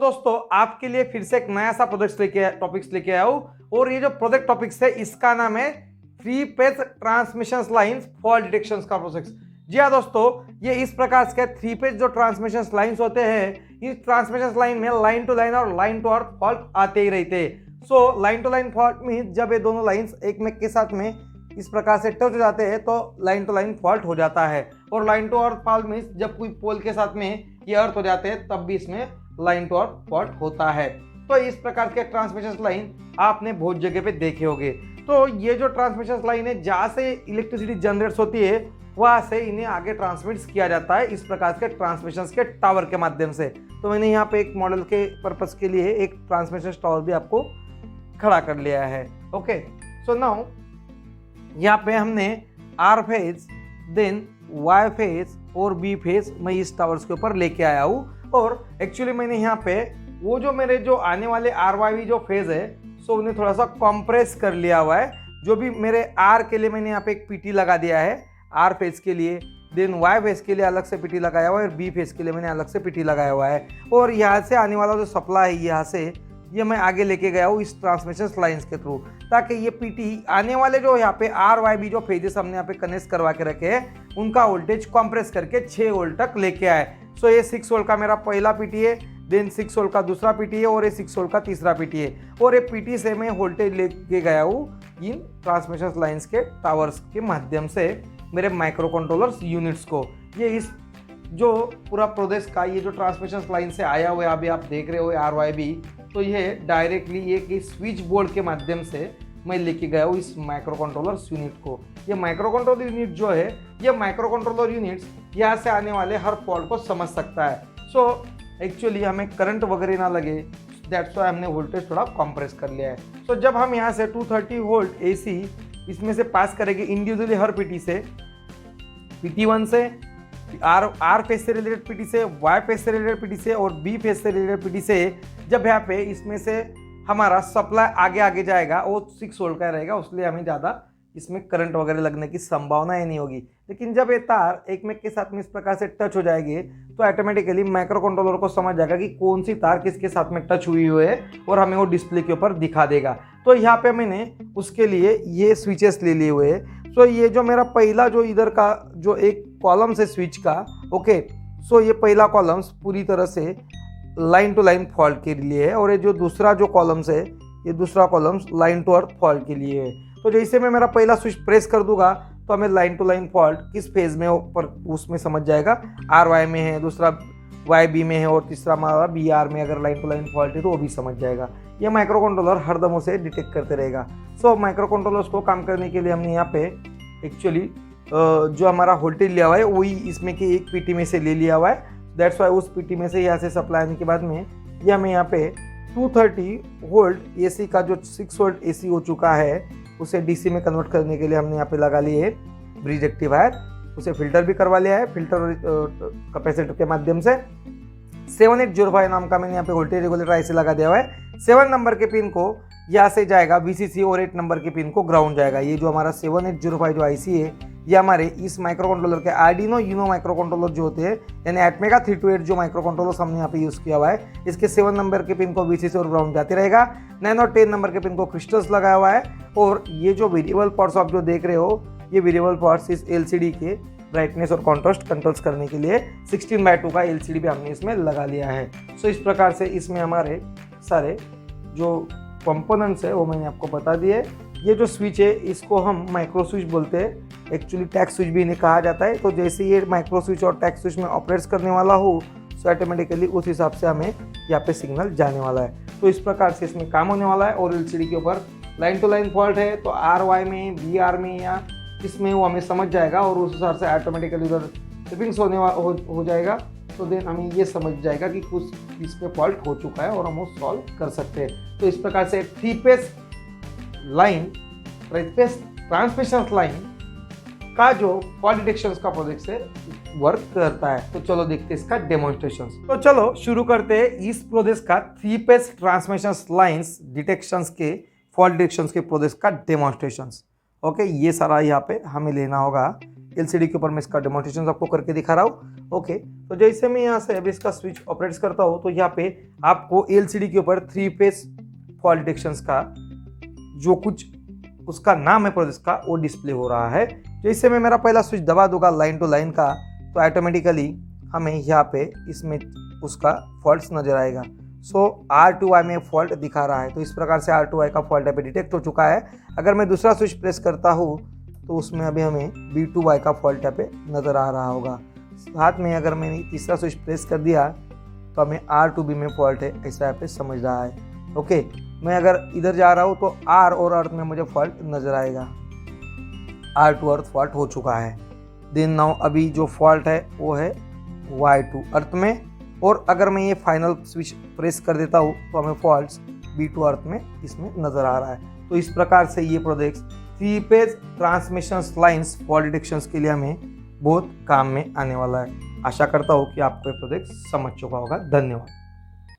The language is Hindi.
दोस्तों आपके लिए फिर से एक नया सा टॉपिक्स लेके आया हूँ और ये जो प्रोजेक्ट टॉपिक्स है इसका नाम है 3 phase transmission lines fault detection का प्रोजेक्ट। जी हाँ दोस्तों, ये इस प्रकार के 3 फेज जो ट्रांसमिशन लाइंस होते हैं, इस ट्रांसमिशन लाइन में लाइन टू लाइन और लाइन टू अर्थ फॉल्ट आते ही रहते हैं। So line to line fault mean जब ये दोनों लाइंस एक में के साथ में इस प्रकार से टच हो जाते हैं तो लाइन टू लाइन फॉल्ट हो जाता है। और line to earth fault mean जब कोई पोल के साथ में ये अर्थ हो जाते हैं तब भी इसमें लाइन टू अर्थ फॉल्ट होता है। तो इस प्रकार के ट्रांसमिशन लाइन आपने बहुत जगह पे देखे होंगे। तो ये जो ट्रांसमिशन लाइन है जहाँ से इलेक्ट्रिसिटी जनरेट होती है वहाँ से इन्हें आगे ट्रांसमिट किया जाता है इस प्रकार के ट्रांसमिशन के टावर के माध्यम से। तो मैंने यहाँ पे एक मॉडल के पर्पस के लिए एक ट्रांसमिशन टावर भी आपको खड़ा कर लिया है। ओके, सो नाउ यहाँ पे हमने R phase then Y phase और बी फेज मैं इस टावर्स के ऊपर लेके आया हूँ। और एक्चुअली मैंने यहाँ पे वो जो मेरे जो आने वाले आर वाई वी जो फेज है सो उन्हें थोड़ा सा कॉम्प्रेस कर लिया हुआ है। जो भी मेरे आर के लिए मैंने यहाँ पे एक पीटी लगा दिया है आर फेज के लिए, देन वाई फेज के लिए अलग से पीटी लगाया हुआ है और बी फेज के लिए मैंने अलग से पीटी लगाया हुआ है। और यहाँ से आने वाला जो सप्लाई है यहाँ से ये मैं आगे लेके गया हूँ इस ट्रांसमिशन लाइंस के थ्रू, ताकि ये पीटी आने वाले जो यहाँ पे आर वाई बी जो फेजेस हमने यहाँ पे कनेक्ट करवा के रखे हैं उनका वोल्टेज कॉम्प्रेस करके 6 वोल्ट तक लेके आए। सो ये 6 वोल्ट का मेरा पहला पीटी है, देन 6 वोल्ट का दूसरा पीटी है और ये 6 वोल्ट का तीसरा पीटी है। और ये पीटी से मैं वोल्टेज लेके गया हूँ इन ट्रांसमिशन लाइंस के टावर्स के माध्यम से मेरे माइक्रो कंट्रोलर्स यूनिट्स को। ये इस जो पूरा प्रदेश का ये जो ट्रांसमिशन लाइन से आया हुआ है अभी आप देख रहे हो आर वाई बी, तो ये डायरेक्टली ये कि स्विच बोर्ड के माध्यम से मैं लेके गया हूँ इस माइक्रो कंट्रोलर्स यूनिट को। ये माइक्रो कंट्रोलर यूनिट जो है ये माइक्रो कंट्रोलर यूनिट्स यहाँ से आने वाले हर फॉल्ट को समझ सकता है। सो एक्चुअली हमें करंट वगैरह ना लगे, दैट्स व्हाई हमने वोल्टेज थोड़ा कॉम्प्रेस कर लिया है। सो जब हम यहाँ से 230 वोल्ट AC इसमें से पास करेंगे इंडिविजुअली हर पीटी से, PT1 से, आर फेज से रिलेटेड पीटी से, वाई फेज से रिलेटेड पीटी से और बी फेज से रिलेटेड पीटी से, जब यहाँ पे इसमें से हमारा सप्लाई आगे आगे जाएगा वो 6 वोल्ट का रहेगा, उसलिए हमें ज़्यादा इसमें करंट वगैरह लगने की संभावना ही नहीं होगी। लेकिन जब ये तार एक में के साथ में इस प्रकार से टच हो जाएंगे तो ऑटोमेटिकली माइक्रो कंट्रोलर को समझ जाएगा कि कौन सी तार किसके साथ में टच हुई है और हमें वो डिस्प्ले के ऊपर दिखा देगा। तो यहाँ पे मैंने उसके लिए ये स्विचेस ले लिए हुए हैं। सो ये जो मेरा पहला जो इधर का जो एक कॉलम से स्विच का, ओके, सो ये पहला कॉलम्स पूरी तरह से लाइन टू लाइन फॉल्ट के लिए है और ये जो दूसरा जो कॉलम्स है ये दूसरा columns line to earth fault के लिए है। तो जैसे मैं मेरा पहला स्विच प्रेस कर दूंगा तो हमें लाइन टू लाइन फॉल्ट किस फेज में ऊपर उसमें समझ जाएगा, आर वाई में है, दूसरा वाई बी में है और तीसरा हमारा बी आर में अगर लाइन टू लाइन फॉल्ट है तो वो भी समझ जाएगा। ये माइक्रो कंट्रोलर हरदम उसे डिटेक्ट करते रहेगा। सो माइक्रो कंट्रोलर्स को काम करने के लिए हमने यहाँ पे एक्चुअली जो हमारा वोल्टेज लिया हुआ है वही इसमें की एक पीटी में से ले लिया हुआ है। दैट्स वाई उस पीटी में से यहाँ से सप्लाई आने के बाद में ये हमें यहाँ पे 230 वोल्ट AC का जो 6 वोल्ट AC हो चुका है उसे DC में कन्वर्ट करने के लिए हमने यहाँ पे लगा लिए ब्रिज रेक्टिफायर, उसे फिल्टर भी करवा लिया है फिल्टर कैपेसिटर के माध्यम से। 7805 नाम का मैंने यहाँ पे वोल्टेज रेगुलेटर IC लगा दिया हुआ है। 7 नंबर के पिन को यहाँ से जाएगा VCC और 8 नंबर के पिन को ग्राउंड जाएगा। ये जो हमारा 7805 जो IC है ये हमारे इस माइक्रो कंट्रोलर के आर्डिनो यूनो माइक्रो कंट्रोलर जो होते हैं यानी एटमेगा 328 जो माइक्रो कंट्रोलर हमने यहाँ पे यूज़ किया हुआ है, इसके 7 नंबर के पिन को VCC और ग्राउंड जाते रहेगा। 9 और 10 नंबर के पिन को क्रिस्टल्स लगाया हुआ है। और ये जो वेरिएबल पार्ट्स आप जो देख रहे हो ये वेरिएबल पार्ट्स इस LCD के ब्राइटनेस और कॉन्ट्रास्ट कंट्रोल्स करने के लिए 16/2 का LCD भी हमने इसमें लगा लिया है। सो इस प्रकार से इसमें हमारे सारे जो कंपोनेंट्स है वो मैंने आपको बता दिए। ये जो स्विच है इसको हम माइक्रो स्विच बोलते हैं, एक्चुअली टैग स्विच भी इन्हें कहा जाता है। तो जैसे ये माइक्रो स्विच और टैग स्विच में ऑपरेट्स करने वाला हो सो ऑटोमेटिकली उस हिसाब से हमें यहाँ पे सिग्नल जाने वाला है। तो इस प्रकार से इसमें काम होने वाला है। और LCD के ऊपर लाइन टू लाइन फॉल्ट है तो RY में, BR में या इसमें वो हमें समझ जाएगा और उस हिसाब से ऑटोमेटिकली उधर ट्रिपिंग्स हो जाएगा। तो देन हमें ये समझ जाएगा कि कुछ इस पे फॉल्ट हो चुका है और हम वो सॉल्व कर सकते हैं। तो इस प्रकार से 3 फेज लाइन ट्रांसमिशन लाइन का जो फॉल्ट डिटेक्शन का प्रोजेक्ट से वर्क करता है। तो चलो देखते हैं इसका डेमोन्स्ट्रेशन। तो चलो शुरू करते हैं इस प्रोजेक्ट का 3 फेज ट्रांसमिशन लाइन्स डिटेक्शन के फॉल्ट डिटेक्शन के प्रोजेक्ट का डेमोन्स्ट्रेशन। ओके, ये सारा यहाँ पे हमें लेना होगा एलसीडी के ऊपर मैं इसका डेमोन्स्ट्रेशन आपको करके दिखा रहा हूँ। ओके, तो जैसे मैं यहाँ से अभी इसका स्विच ऑपरेट करता हूँ तो यहाँ पे आपको एलसीडी के ऊपर 3 फेज फॉल्ट डिटेक्शन का जो कुछ उसका नाम है प्रोसेस का वो डिस्प्ले हो रहा है। जैसे मैं मेरा पहला स्विच दबा दूंगा लाइन टू लाइन का तो ऑटोमेटिकली हमें यहाँ पे इसमें उसका फॉल्ट्स नजर आएगा। सो R2Y में फॉल्ट दिखा रहा है, तो इस प्रकार से R2Y का फॉल्ट यहाँ पे डिटेक्ट हो चुका है। अगर मैं दूसरा स्विच प्रेस करता हूँ तो उसमें अभी हमें B2Y का फॉल्ट यहाँ पे नज़र आ रहा होगा। साथ में अगर मैंने तीसरा स्विच प्रेस कर दिया तो हमें R2B में फॉल्ट है ऐसा यहाँ पे समझ रहा है। ओके, मैं अगर इधर जा रहा हूँ तो R और अर्थ में मुझे फॉल्ट नज़र आएगा। R2 अर्थ फॉल्ट हो चुका है। देन नाउ अभी जो फॉल्ट है वो है Y2 अर्थ में, और अगर मैं ये फाइनल स्विच प्रेस कर देता हूँ तो हमें फॉल्ट्स B2 अर्थ में इसमें नज़र आ रहा है। तो इस प्रकार से ये projects 3 phase transmission lines fault detections के लिए हमें बहुत काम में आने वाला है। आशा करता हूँ कि आपको ये प्रोजेक्ट समझ चुका होगा। धन्यवाद।